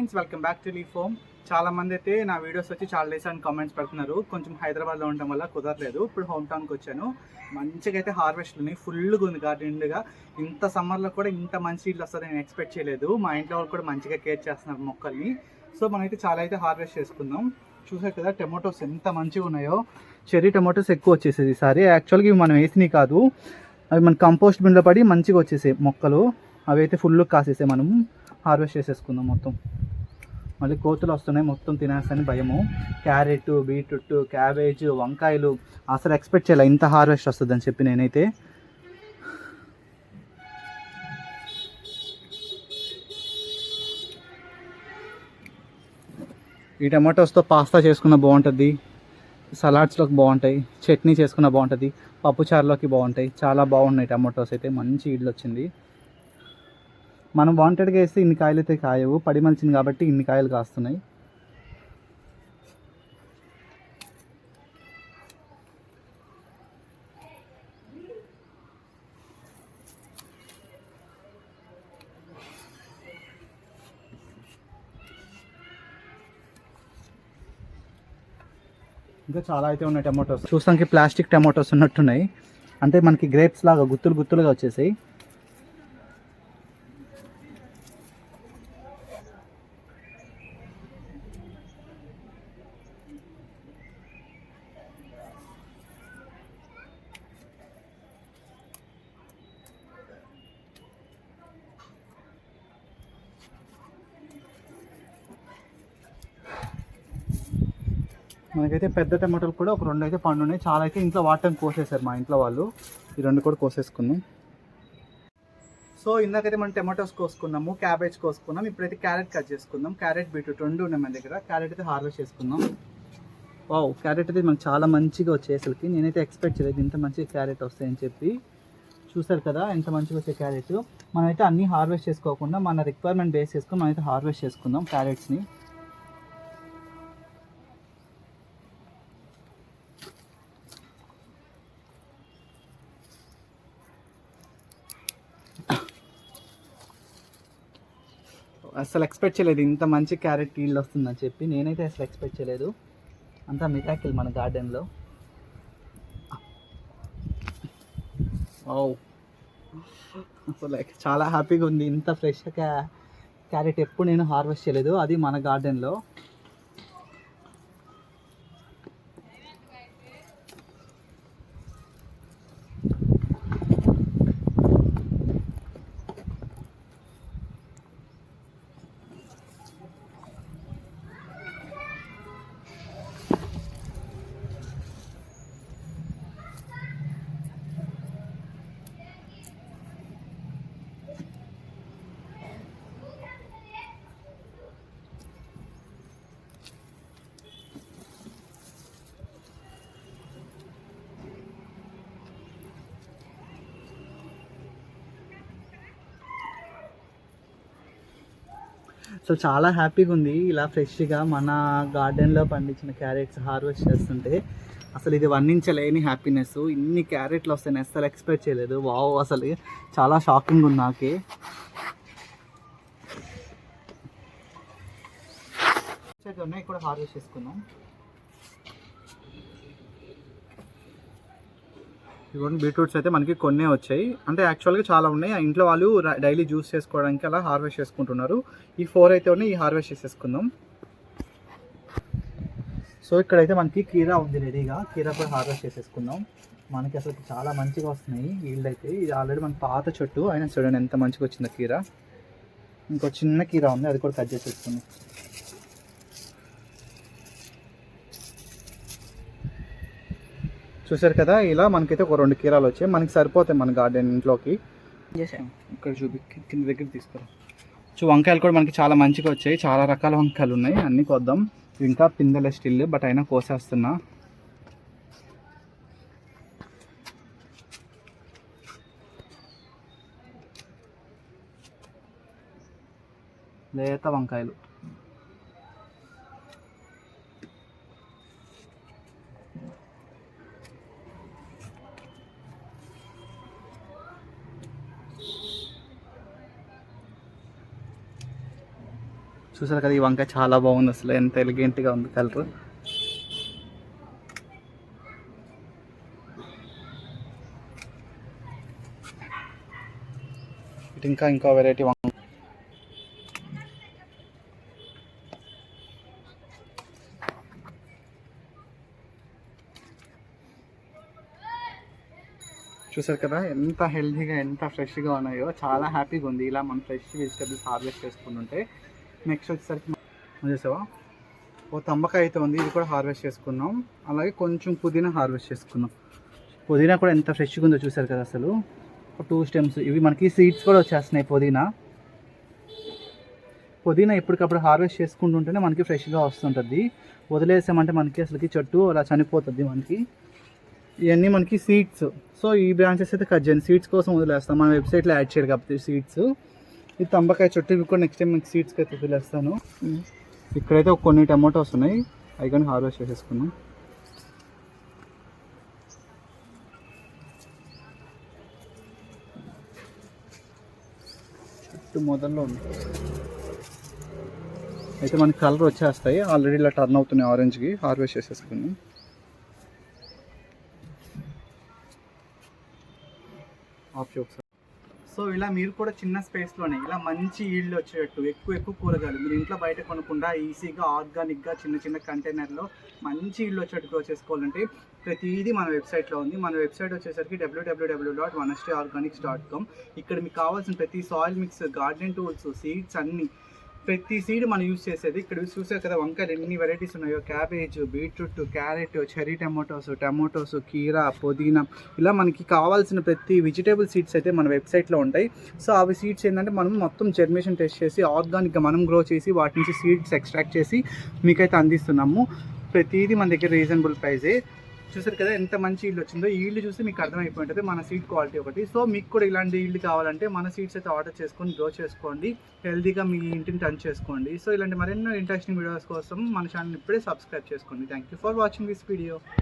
Friends, welcome back to leaf home. చాలా మంది అయితే నా వీడియోస్ వచ్చి చాలా డేస్ అని కామెంట్స్ పెడుతున్నారు. కొంచెం హైదరాబాద్లో ఉండటం వల్ల కుదరలేదు. ఇప్పుడు హోమ్ టౌన్కి వచ్చాను. మంచిగా అయితే హార్వెస్ట్ ఉన్నాయి, ఫుల్గా ఉంది గార్డెన్ నిండుగా. ఇంత సమ్మర్లో కూడా ఇంత మంచి ఇల్లు వస్తుంది నేను ఎక్స్పెక్ట్ చేయలేదు. మా ఇంట్లో వాళ్ళు కూడా మంచిగా కేర్ చేస్తున్నారు మొక్కల్ని. సో మనమైతే చాలా అయితే హార్వెస్ట్ చేసుకుందాం. చూసారు కదా టమాటోస్ ఎంత మంచిగా ఉన్నాయో. చెర్రీ టమాటోస్ ఎక్కువ వచ్చేసేది ఈసారి. యాక్చువల్గా ఇవి మనం వేసినవి కాదు, అవి మన కంపోస్ట్ బిన్లో పడి మంచిగా వచ్చేసాయి మొక్కలు. అవి అయితే ఫుల్ కాసేసాయి. మనం హార్వెస్ట్ చేసేసుకుందాం మొత్తం. మళ్ళీ కోతులు వస్తున్నాయి, మొత్తం తినేస్తాయని భయము. క్యారెట్, బీట్రూట్, క్యాబేజ్, వంకాయలు అసలు ఎక్స్పెక్ట్ చేయాలి ఇంత హార్వెస్ట్ వస్తుందని చెప్పి నేనైతే. ఈ టమాటోస్తో పాస్తా చేసుకున్న బాగుంటుంది, సలాడ్స్లోకి బాగుంటాయి, చట్నీ చేసుకున్న బాగుంటుంది, పప్పుచారులోకి బాగుంటాయి. చాలా బాగున్నాయి టమాటోస్ అయితే. మంచి ఈల్డ్ వచ్చింది. మనం వాంటెడ్గా వేస్తే ఇన్ని కాయలు అయితే కాయవు, పడి మలిచింది కాబట్టి ఇన్ని కాయలు కాస్తున్నాయి. ఇంకా చాలా అయితే ఉన్నాయి టమాటోస్. చూస్తానికి ప్లాస్టిక్ టమాటోస్ ఉన్నట్టున్నాయి, అంటే మనకి గ్రేప్స్ లాగా గుత్తులు గుత్తులుగా వచ్చేసాయి. మనకైతే పెద్ద టమాటోలు కూడా ఒక 2 అయితే పండు ఉన్నాయి. చాలా అయితే ఇంట్లో వాటర్ని కోసేసారు మా ఇంట్లో వాళ్ళు. ఈ 2 కూడా కోసేసుకున్నాం. సో ఇందాకైతే మనం టమాటోస్ కోసుకున్నాము, క్యాబేజ్ కోసుకున్నాం. ఇప్పుడైతే క్యారెట్ కట్ చేసుకుందాం. క్యారెట్, బీట్రూట్ 2 ఉన్నాయి మన దగ్గర. క్యారెట్ అయితే హార్వెస్ట్ చేసుకుందాం. వావ్, క్యారెట్ అయితే మనకు చాలా మంచిగా వచ్చాయి. అసలుకి నేనైతే ఎక్స్పెక్ట్ చేయలేదు ఇంత మంచిగా క్యారెట్ వస్తాయని చెప్పి. చూసారు కదా ఎంత మంచిగా వచ్చే క్యారెట్. మనమైతే అన్నీ హార్వెస్ట్ చేసుకోకుండా మన రిక్వైర్మెంట్ బేస్ చేసుకొని మనమైతే హార్వెస్ట్ చేసుకుందాం క్యారెట్స్ని. అసలు ఎక్స్పెక్ట్ చేయలేదు ఇంత మంచి క్యారెట్ ఈల్డ్ వస్తుందని చెప్పి. నేనైతే అసలు ఎక్స్పెక్ట్ చేయలేదు. అంతా మిరాకిల్ మన గార్డెన్లో. అసలు చాలా హ్యాపీగా ఉంది. ఇంత ఫ్రెష్గా క్యారెట్ ఎప్పుడు నేను హార్వెస్ట్ చేయలేదు, అది మన గార్డెన్లో. అసలు చాలా హ్యాపీగా ఉంది ఇలా ఫ్రెష్గా మన గార్డెన్లో పండించిన క్యారెట్స్ హార్వెస్ట్ చేస్తుంటే. అసలు ఇది వర్ణించలేని హ్యాపీనెస్. ఇన్ని క్యారెట్లు వస్తాయని అసలు ఎక్స్పెక్ట్ చేయలేదు. వావ్, అసలు చాలా షాకింగ్ ఉంది నాకే. ఉన్నాయి కూడా హార్వెస్ట్ చేసుకున్నాం. ఇవన్నీ బీట్రూట్స్ అయితే మనకి కొన్నే వచ్చాయి, అంటే యాక్చువల్గా చాలా ఉన్నాయి. ఆ ఇంట్లో వాళ్ళు డైలీ జ్యూస్ చేసుకోవడానికి అలా హార్వెస్ట్ చేసుకుంటున్నారు. ఈ 4 అయితే ఉన్నాయి, ఈ హార్వెస్ట్ చేసేసుకుందాం. సో ఇక్కడైతే మనకి కీరా ఉంది రెడీగా. కీరా కూడా హార్వెస్ట్ చేసేసుకుందాం. మనకి అసలు చాలా మంచిగా వస్తున్నాయి ఈల్డ్ అయితే. ఇది ఆల్రెడీ మన పాత చెట్టు అయినా చూడండి ఎంత మంచిగా వచ్చిందో కీరా. ఇంకో చిన్న కీరా ఉంది, అది కూడా కట్ చేసేసుకుందాం. చూసారు కదా, ఇలా మనకైతే ఒక 2 కీరాలు వచ్చాయి. మనకి సరిపోతాయి మన గార్డెన్ ఇంట్లోకి. ఇక్కడ కింద దగ్గర తీసుకురా. సో వంకాయలు కూడా మనకి చాలా మంచిగా వచ్చాయి. చాలా రకాల వంకాయలు ఉన్నాయి, అన్నీ కొద్దాం. ఇంకా పిందెలే స్టిల్, బట్ అయినా కోసేస్తున్నా. లేత వంకాయలు. చూసారు కదా, ఈ వంకాయ చాలా బాగుంది, అసలు ఎంత ఎలిగెంట్గా ఉంది కలర్. ఇటు ఇంకా వెరైటీ వంకాయ. చూసారు కదా ఎంత హెల్తీగా ఎంత ఫ్రెష్గా ఉన్నాయో, చాలా హ్యాపీగా ఉంది ఇలా మనం ఫ్రెష్ వెజిటబుల్స్ హార్వెస్ట్ చేసుకుంటుంటే. నెక్స్ట్ వచ్చేసరికి చూసావా, ఓ తంబకాయ అయితే ఉంది, ఇది కూడా హార్వెస్ట్ చేసుకున్నాం. అలాగే కొంచెం పుదీనా హార్వెస్ట్ చేసుకున్నాం. పుదీనా కూడా ఎంత ఫ్రెష్గా ఉందో చూసారు కదా, అసలు 2 స్టెమ్స్. ఇవి మనకి సీడ్స్ కూడా వచ్చేస్తున్నాయి. పుదీనా ఎప్పటికప్పుడు హార్వెస్ట్ చేసుకుంటుంటేనే మనకి ఫ్రెష్గా వస్తుంటుంది. వదిలేసామంటే మనకి అసలుకి చెట్టు అలా చనిపోతుంది మనకి. ఇవన్నీ మనకి సీడ్స్. సో ఈ బ్రాంచెస్ అయితే కట్ చేయండి, సీడ్స్ కోసం వదిలేస్తాం. మన వెబ్సైట్లో యాడ్ చేయాలి కాబట్టి సీడ్స్. ఈ తంబకాయ చెట్టు ఇవి కూడా నెక్స్ట్ టైం మీకు సీడ్స్కి అయితే వదిలేస్తాను. ఇక్కడైతే కొన్ని టమాటోస్ ఉన్నాయి, అవి కానీ హార్వెస్ట్ చేసేసుకున్నాం. చెట్టు మొదల్లో ఉంది అయితే మనకి కలర్ వచ్చేస్తాయి. ఆల్రెడీ ఇలా టర్న్ అవుతున్నాయి ఆరెంజ్కి. హార్వెస్ట్ చేసేసుకున్నాం. సో ఇలా మీరు కూడా చిన్న స్పేస్లోనే ఇలా మంచి ఈల్డ్ వచ్చేటట్టు ఎక్కువ కూరగాయలు మీరు ఇంట్లో బయట కొనకుండా ఈజీగా ఆర్గానిక్గా చిన్న కంటైనర్లో మంచి ఈల్డ్ వచ్చేటట్టు గ్రో చేసుకోవాలంటే ప్రతిదీ మన వెబ్సైట్లో ఉంది. మన వెబ్సైట్ వచ్చేసరికి www.vanashriorganics.com. ఇక్కడ మీకు కావాల్సిన ప్రతి soil mix, garden tools, seeds అన్నీ, ప్రతి సీడ్ మనం యూజ్ చేసేది. ఇక్కడ చూసారు కదా వంకాయలు ఎన్ని వెరైటీస్ ఉన్నాయో, cabbage, beetroot, carrot, cherry tomatoes, కీరా, పుదీనా, ఇలా మనకి కావాల్సిన ప్రతి వెజిటేబుల్ సీడ్స్ అయితే మన వెబ్సైట్లో ఉంటాయి. సో అవి సీడ్స్ ఏంటంటే మనం మొత్తం జర్మినేషన్ టెస్ట్ చేసి ఆర్గానిక్గా మనం గ్రో చేసి వాటి నుంచి సీడ్స్ ఎక్స్ట్రాక్ట్ చేసి మీకైతే అందిస్తున్నాము. ప్రతిదీ మన దగ్గర రీజనబుల్ ప్రైజే. చూసారు కదా ఎంత మంచి ఈల్డ్ వచ్చిందో. ఈ ఈల్డ్ చూసి మీకు అర్థమైపోయి ఉంటుంది మన సీడ్ క్వాలిటీ ఒకటి. సో మీకు కూడా ఇలాంటి ఈల్డ్ కావాలంటే మన సీడ్స్ అయితే ఆర్డర్ చేసుకొని గ్రో చేసుకోండి, హెల్తీగా మీ ఇంటిని టర్న్ చేసుకోండి. సో ఇలాంటి మరెన్నో ఇంట్రెస్టింగ్ వీడియోస్ కోసం మన ఛానల్ ఇప్పుడే సబ్స్క్రైబ్ చేసుకోండి. Thank you for watching this video.